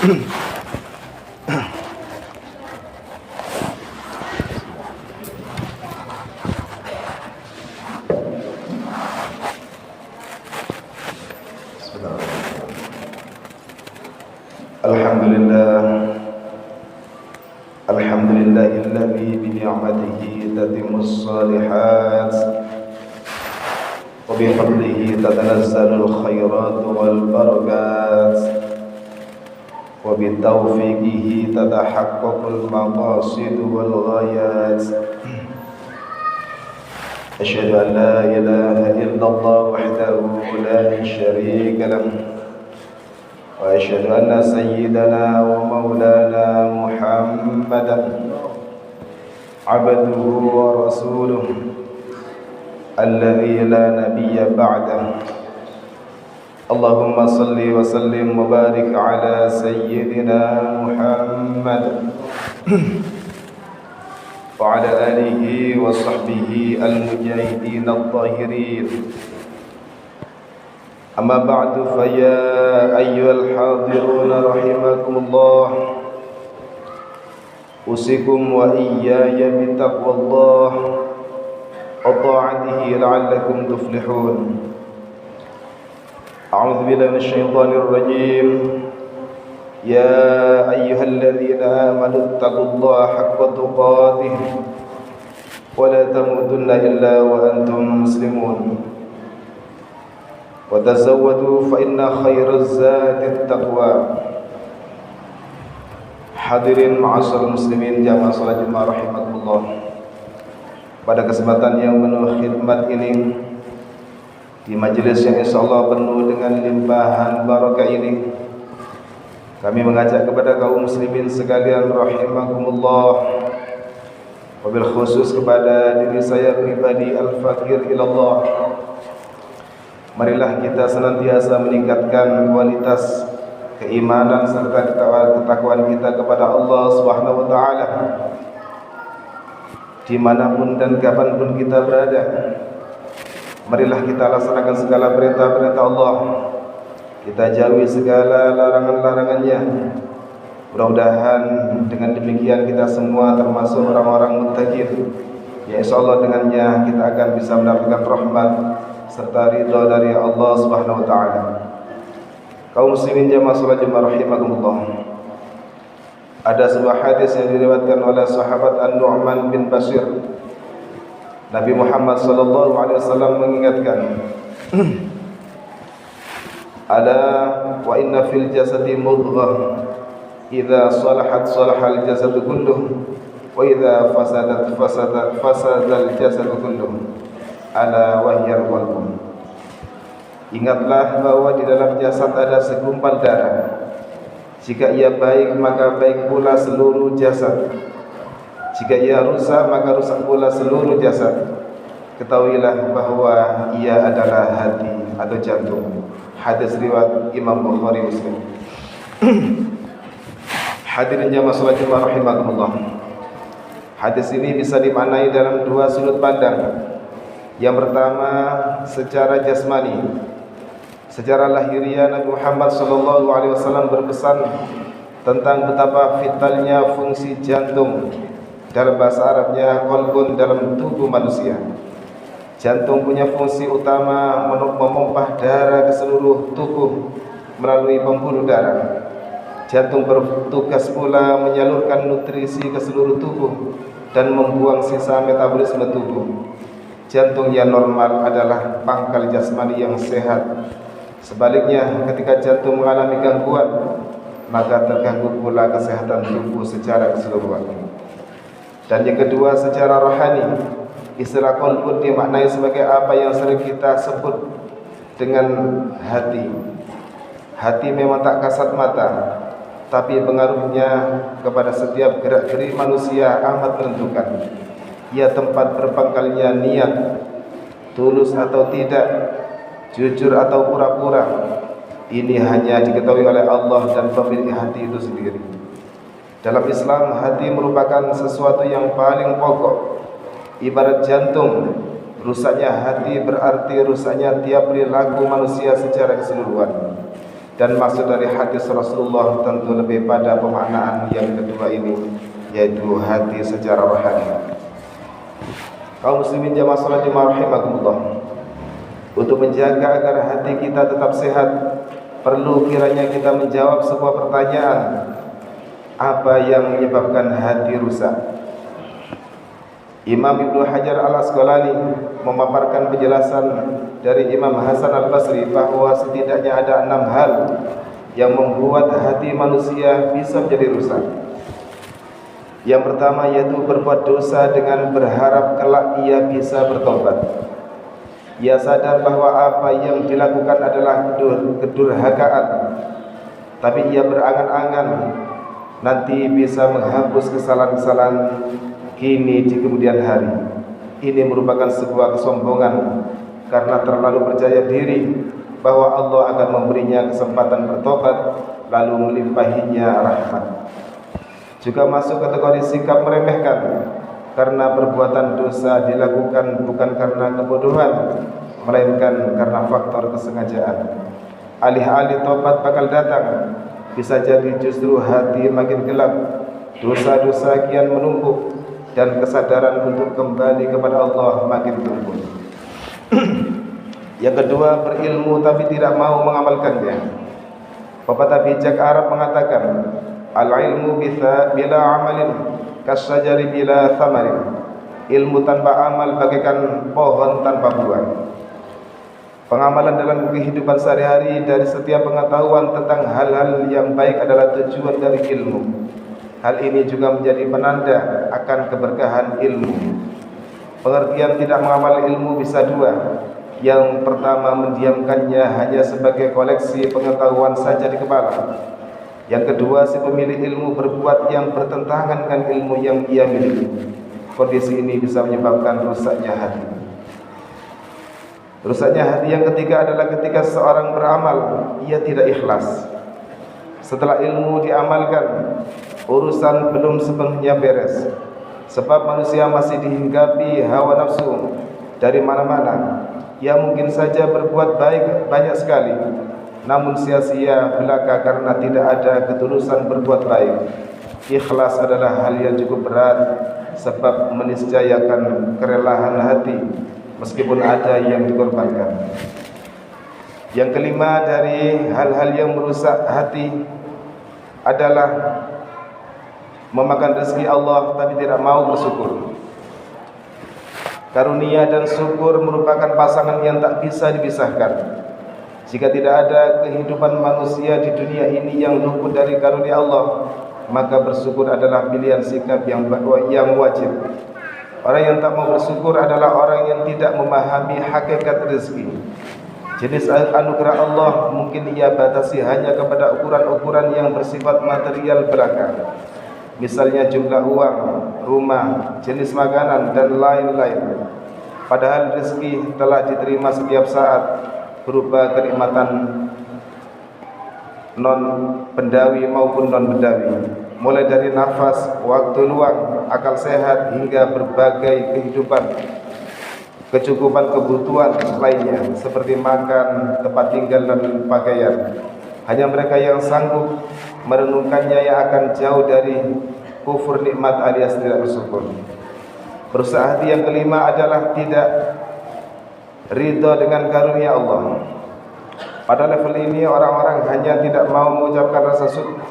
Alhamdulillahilladzi bi ni'matihi tatimmus shalihat wa bi fadlihi tatanazzalul khairat wal barakat wa bi taufiqihi tatahaqqaqul maqasid wal ghayat. Asyhadu an la ilaha illallah wahdahu la syarika lahu wa asyhadu anna sayyidana wa maulana Muhammadan abduhu wa rasuluh alladzi la nabiyya ba'dah. Allahumma salli wa sallim wa barik ala sayyidina Muhammad wa ala alihi wa sahbihi al-mujahidin al-zahirin. Amma ba'du, fa ya ayyuhal hadiruna rahimakumullah, usikum wa iyaya bitaqwallah wa ta'atihi la'allakum tuflihun. A'udzu billahi minasyaitonir rajim. Ya ayyuhalladzina amanu taqullaha haqqa tuqatih wa la tamutunna illa wa antum muslimun. Wa tazawwadu fa inna khairaz zadi taqwa. Hadirin ma'asyiral muslimin jamaah salat Jumat rahimakumullah. Pada kesempatan yang penuh khidmat ini, di majelis yang insyaallah penuh dengan limpahan barakah ini, kami mengajak kepada kaum muslimin sekalian rahimakumullah, wabil khusus kepada diri saya pribadi al-fakir ilallah, marilah kita senantiasa meningkatkan kualitas keimanan serta ketakwaan kita kepada Allah Subhanahu wa taala dimanapun dan kapanpun kita berada. Marilah kita laksanakan segala perintah-perintah Allah, kita jauhi segala larangan-larangannya. Mudah-mudahan dengan demikian kita semua termasuk orang-orang muttaqin, ya insyaallah dengannya kita akan bisa mendapatkan rahmat serta ridha dari Allah Subhanahu wa taala. Kaum muslimin jamaah salat Jumat rahimakumullah. Ada sebuah hadis yang diriwayatkan oleh sahabat An-Nu'man bin Bashir. Nabi Muhammad sallallahu alaihi wasallam mengingatkan, ala wa inna fil jasadi mudghah idza salahat salahal jasadu kulluh wa idza fasadat fasadal jasadu kulluh ala wahyal qalb. Ingatlah bahwa di dalam jasad ada segumpal darah. Jika ia baik maka baik pula seluruh jasad. Jika ia rusak maka rusak pula seluruh jasad. Ketahuilah bahwa ia adalah hati atau jantung. Hadis riwayat Imam Bukhari Muslim. Hadirin jamaah salat Jumat rahimakumullah. Hadis ini bisa dimaknai dalam dua sudut pandang. Yang pertama secara jasmani. Secara lahiriah Nabi Muhammad SAW berpesan tentang betapa vitalnya fungsi jantung. Dalam bahasa Arabnya qalbun dalam tubuh manusia. Jantung punya fungsi utama memompah darah ke seluruh tubuh melalui pembuluh darah. Jantung bertugas pula menyalurkan nutrisi ke seluruh tubuh dan membuang sisa metabolisme tubuh. Jantung yang normal adalah pangkal jasmani yang sehat. Sebaliknya, ketika jantung mengalami gangguan, maka terganggu pula kesehatan tubuh secara keseluruhan. Dan yang kedua, secara rohani, istilah qalbun dimaknai sebagai apa yang sering kita sebut dengan hati. Hati memang tak kasat mata, tapi pengaruhnya kepada setiap gerak-gerik manusia amat menentukan. Ia tempat berpangkalnya niat, tulus atau tidak, jujur atau pura-pura. Ini hanya diketahui oleh Allah dan pemilik hati itu sendiri. Dalam Islam, hati merupakan sesuatu yang paling pokok. Ibarat jantung, rusaknya hati berarti rusaknya tiap perilaku manusia secara keseluruhan. Dan maksud dari hadis Rasulullah tentu lebih pada pemaknaan yang kedua ini, yaitu hati secara rohani. Kaum muslimin jamaah salat jemaah rahimakumullah, untuk menjaga agar hati kita tetap sehat, perlu kiranya kita menjawab sebuah pertanyaan: apa yang menyebabkan hati rusak? Imam Ibnu Hajar Al-Asqalani memaparkan penjelasan dari Imam Hasan Al-Basri bahwa setidaknya ada 6 hal yang membuat hati manusia bisa menjadi rusak. Yang pertama yaitu berbuat dosa dengan berharap kelak ia bisa bertobat. Ia sadar bahwa apa yang dilakukan adalah kedurhakaan, tapi ia berangan-angan nanti bisa menghapus kesalahan-kesalahan kini di kemudian hari. Ini merupakan sebuah kesombongan karena terlalu percaya diri bahwa Allah akan memberinya kesempatan bertobat lalu melimpahinya rahmat. Juga masuk kategori sikap meremehkan karena perbuatan dosa dilakukan bukan karena kebodohan, melainkan karena faktor kesengajaan. Alih-alih tobat bakal datang, bisa jadi justru hati makin gelap, dosa-dosa kian menumpuk, dan kesadaran untuk kembali kepada Allah makin tumbuh. Yang kedua, berilmu tapi tidak mau mengamalkannya. Pepatah bijak Arab mengatakan, al-ilmu bila amalin kasyajari bila thamarin. Ilmu tanpa amal bagaikan pohon tanpa buah. Pengamalan dalam kehidupan sehari-hari dari setiap pengetahuan tentang hal-hal yang baik adalah tujuan dari ilmu. Hal ini juga menjadi penanda akan keberkahan ilmu. Pengertian tidak mengamal ilmu bisa dua. Yang pertama, mendiamkannya hanya sebagai koleksi pengetahuan saja di kepala. Yang kedua, si pemilik ilmu berbuat yang bertentangan dengan ilmu yang ia miliki. Kondisi ini bisa menyebabkan rusaknya hati. Rusaknya hati yang ketiga adalah ketika seorang beramal, ia tidak ikhlas. Setelah ilmu diamalkan, urusan belum sepenuhnya beres, sebab manusia masih dihinggapi hawa nafsu dari mana-mana. Ia mungkin saja berbuat baik banyak sekali, namun sia-sia belaka karena tidak ada ketulusan berbuat baik. Ikhlas adalah hal yang cukup berat, sebab meniscayakan kerelahan hati meskipun ada yang dikorbankan. Yang kelima dari hal-hal yang merusak hati adalah memakan rezeki Allah tapi tidak mau bersyukur. Karunia dan syukur merupakan pasangan yang tak bisa dipisahkan. Jika tidak ada kehidupan manusia di dunia ini yang luput dari karunia Allah, maka bersyukur adalah pilihan sikap yang wajib. Orang yang tak mau bersyukur adalah orang yang tidak memahami hakikat rezeki. Jenis anugerah Allah mungkin ia batasi hanya kepada ukuran-ukuran yang bersifat material belaka. Misalnya jumlah uang, rumah, jenis makanan, dan lain-lain. Padahal rezeki telah diterima setiap saat berupa kenikmatan non-bendawi maupun non-bendawi. Mulai dari nafas, waktu luang, akal sehat, hingga berbagai kehidupan, kecukupan kebutuhan lainnya seperti makan, tempat tinggal, dan pakaian. Hanya mereka yang sanggup merenungkannya yang akan jauh dari kufur nikmat alias tidak bersyukur. Berusaha hati yang kelima adalah tidak ridha dengan karunia Allah. Pada level ini orang-orang hanya tidak mau mengucapkan rasa syukur.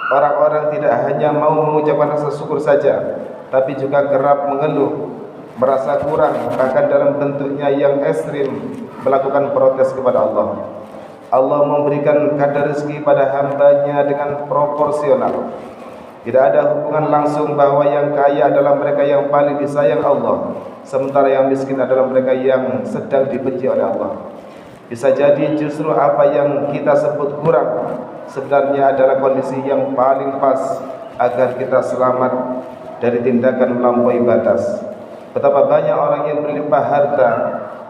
Orang-orang tidak hanya mau mengucapkan rasa syukur saja, tapi juga kerap mengeluh, merasa kurang, bahkan dalam bentuknya yang ekstrim melakukan protes kepada Allah. Allah memberikan kadar rezeki pada hambanya dengan proporsional. Tidak ada hubungan langsung bahwa yang kaya adalah mereka yang paling disayang Allah, sementara yang miskin adalah mereka yang sedang dibenci oleh Allah. Bisa jadi justru apa yang kita sebut kurang sebenarnya adalah kondisi yang paling pas agar kita selamat dari tindakan melampaui batas. Betapa banyak orang yang berlimpah harta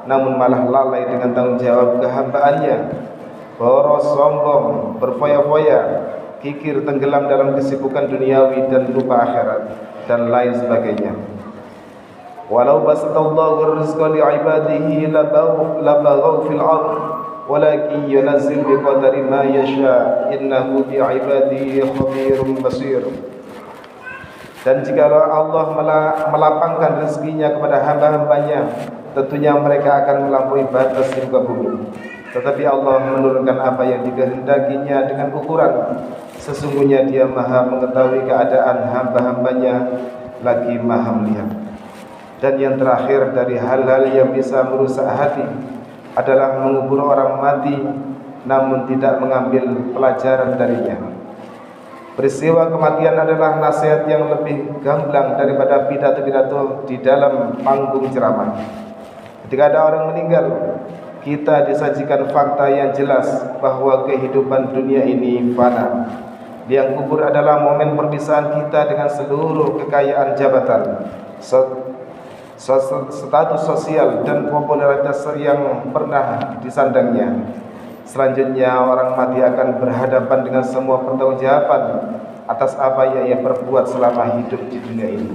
namun malah lalai dengan tanggung jawab kehambaannya, boros, sombong, berfoya-foya, kikir tenggelam dalam kesibukan duniawi dan lupa akhirat, dan lain sebagainya. Walau basatallahu rizqa li'ibadihi labaghaw fil ardh walakin yunazzil biqadari ma yasha, innahu bi'ibadihi khabirum basir. Dan jika Allah melapangkan rezekinya kepada hamba-hambanya, tentunya mereka akan melampaui batas di muka bumi. Tetapi Allah menurunkan apa yang dikehendakinya dengan ukuran. Sesungguhnya Dia Maha mengetahui keadaan hamba-hambanya, lagi Maha melihat. Dan yang terakhir dari hal-hal yang bisa merusak hati adalah mengubur orang mati namun tidak mengambil pelajaran darinya. Peristiwa kematian adalah nasihat yang lebih gamblang daripada pidato-pidato di dalam panggung ceramah. Ketika ada orang meninggal, kita disajikan fakta yang jelas bahwa kehidupan dunia ini fana. Liang kubur adalah momen perpisahan kita dengan seluruh kekayaan jabatan, status sosial dan popularitas yang pernah disandangnya. Selanjutnya orang mati akan berhadapan dengan semua pertanggungjawaban atas apa yang ia perbuat selama hidup di dunia ini.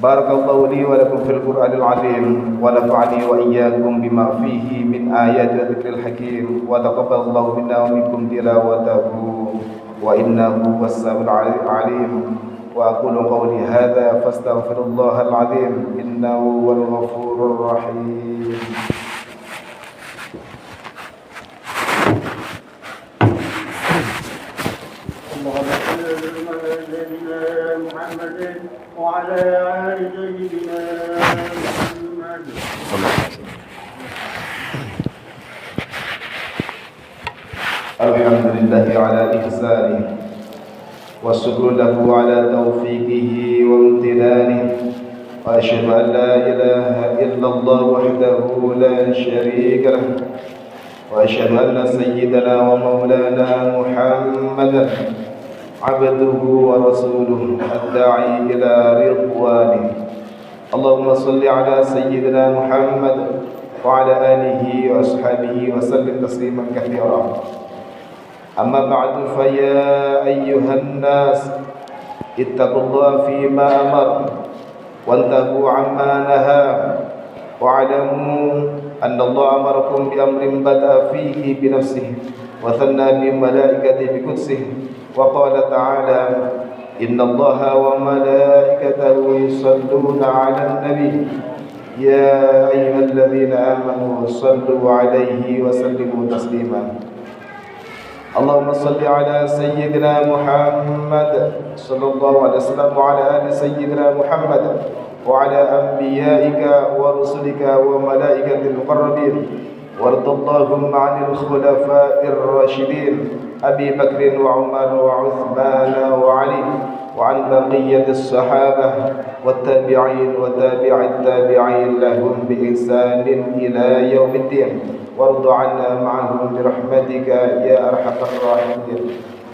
Barakallahu li wa lakum fil Qur'anil azim wa nafa'ani wa iyyakum bima fihi min ayati wa dzikril hakim wa taqabbalallahu minna wa minkum tilawatahu wa innahu was-sami'ul 'alim. Wa aqulu qawli hadza fastaghfirullahal 'azim innahu wal ghafurur rahim. وعلى آل سيدنا محمد. الحمد لله على إحسانه والشكر له على توفيقه وامتنانه وأشهد أن لا إله إلا الله وحده لا شريك له وأشهد أن سيدنا ومولانا محمدا عبده ورسوله الداعي إلى رضوانه. اللهم صل على سيدنا محمد وعلى آله وأصحابه وسلم تسليما كثيرا. أما بعد فيا أيها الناس اتقوا الله فيما أمر وانتهوا عما نهى واعلموا أن الله أمركم بأمر بدأ فيه بنفسه وثنى بملائكته بقدسه وقال تعالى إن الله وملائكته يصلون على النبي يا أيها الذين آمنوا صلوا عليه وسلموا تسليما. اللهم صل على سيدنا محمد صلى الله عليه وسلم وعلى آل سيدنا محمد وعلى أنبيائك ورسلك وملائكة المقربين وارض اللهم عن الخلفاء الراشدين أبي بكر وعمر وعثمان وعلي وعن بقية الصحابة والتابعين وتابع التابعين لهم بإحسان إلى يوم الدين وارض عنا معهم برحمتك يا أرحم الراحمين.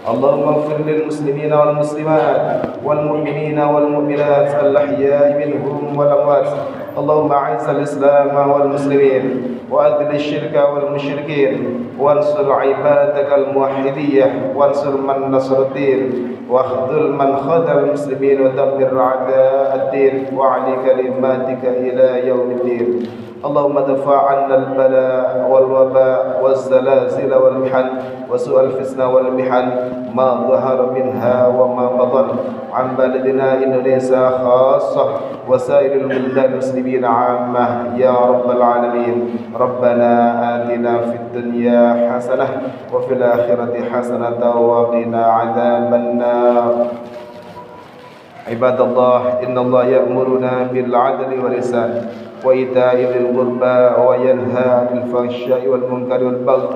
اللهم اغفر للمسلمين والمسلمات والمؤمنين والمؤمنات الأحياء منهم والأموات. اللهم أعز الإسلام والمسلمين وأذل الشرك والمشركين وانصر عبادك الموحدين وانصر من نصر الدين واخذل من خذل المسلمين ودمر أعداء الدين وأعلي كلماتك إلى يوم الدين. اللهم ادفع عنا البلاء والوباء والزلازل والمحن وسوء الفتنة والمحن ما ظهر منها وما بطن عن بلدنا إندونيسيا خاصة وسائر البلدان المسلمين عامة يا رب العالمين. ربنا آتنا في الدنيا حسنة وفي الآخرة حسنة وقنا عذاب النار. عباد الله إن الله يأمرنا بالعدل والإحسان وإيتاء ذي القربى وينهى عن الفحشاء والمنكر والبغي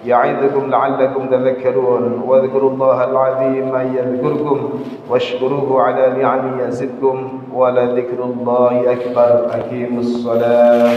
يعظكم لعلكم تذكرون واذكروا الله العظيم يذكركم واشكروه على نعمه يزدكم ولذكر الله أكبر. أقيموا الصلاة.